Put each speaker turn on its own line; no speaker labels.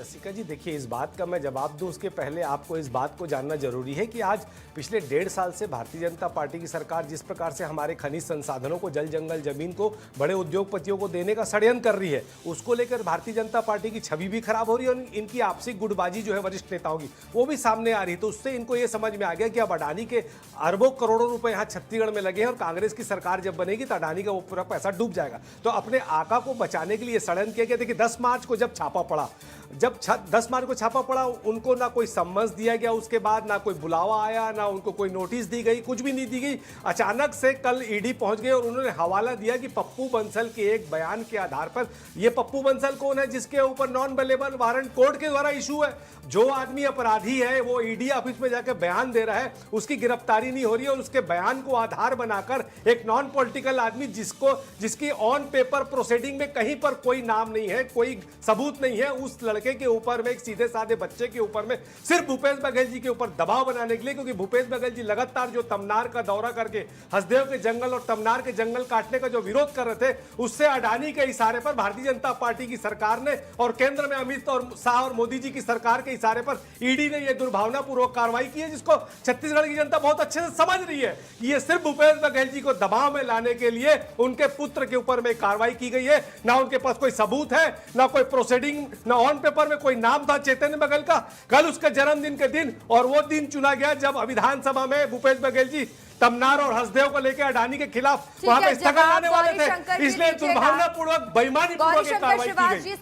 Jessica जी, देखिए इस बात का मैं जवाब दूं उसके पहले आपको इस बात को जानना जरूरी है कि आज पिछले 1.5 साल से भारतीय जनता पार्टी की सरकार जिस प्रकार से हमारे खनिज संसाधनों को, जल जंगल जमीन को बड़े उद्योगपतियों को देने का षड्यंत्र कर रही है, उसको लेकर भारतीय जनता पार्टी की छवि भी खराब हो रही है और इनकी आपसी गुटबाजी जो है वरिष्ठ नेताओं की वो भी सामने आ रही है। तो उससे इनको ये समझ में आ गया कि अब अडानी के अरबों करोड़ों रुपए यहाँ छत्तीसगढ़ में लगे हैं और कांग्रेस की सरकार जब बनेगी तो अडानी का वो पूरा पैसा डूब जाएगा। तो अपने आका को बचाने के लिए षड्यंत्र किया गया। देखिए 10 मार्च को जब छापा पड़ा, जब 10 मार्च को छापा पड़ा, उनको ना कोई सम्मन दिया गया, उसके बाद ना कोई बुलावा आया, ना उनको कोई नोटिस दी गई, कुछ भी नहीं दी गई। अचानक से कल ईडी पहुंच गए और उन्होंने हवाला दिया कि पप्पू बंसल के एक बयान के आधार पर, ये पप्पू बंसल कौन है जिसके ऊपर नॉन अवेलेबल वारंट कोर्ट के द्वारा इशू है, जो आदमी अपराधी है वो ईडी ऑफिस में जाकर बयान दे रहा है, उसकी गिरफ्तारी नहीं हो रही है और उसके बयान को आधार बनाकर एक नॉन पॉलिटिकल आदमी जिसकी ऑन पेपर प्रोसीडिंग में कहीं पर कोई नाम नहीं है, कोई सबूत नहीं है, उस लड़के के ऊपर में, एक सीधे साधे बच्चे के ऊपर में, सिर्फ भूपेश बघेल जी के ऊपर दबाव बनाने के लिए, क्योंकि भूपेश बघेल जी लगातार जो तमनार का दौरा करके हसदेव के जंगल और तमनार के जंगल काटने का जो विरोध कर रहे थे, उससे अडानी के इशारे पर भारतीय जनता पार्टी की सरकार ने और केंद्र में अमित और शाह और मोदी जी की सरकार के इशारे पर ईडी ने यह दुर्भावनापूर्वक कार्रवाई की है, जिसको छत्तीसगढ़ की जनता बहुत अच्छे से समझ रही है कि ये सिर्फ भूपेश बघेल जी को दबाव में लाने के लिए उनके पुत्र के ऊपर में कार्रवाई की गई है। ना उनके पास कोई सबूत है, ना कोई प्रोसीडिंग, ना ऑन पेपर में कोई नाम था चेतन बघेल का। कल उसके जन्मदिन के दिन और वो दिन चुना गया जब विधानसभा में भूपेश बघेल जी तमनार और हसदेव को लेकर अडानी के खिलाफ वहां पे स्थगन लाने वाले थे, इसलिए दुर्भावनापूर्वक, बेईमानीपूर्वक कार्रवाई की गई।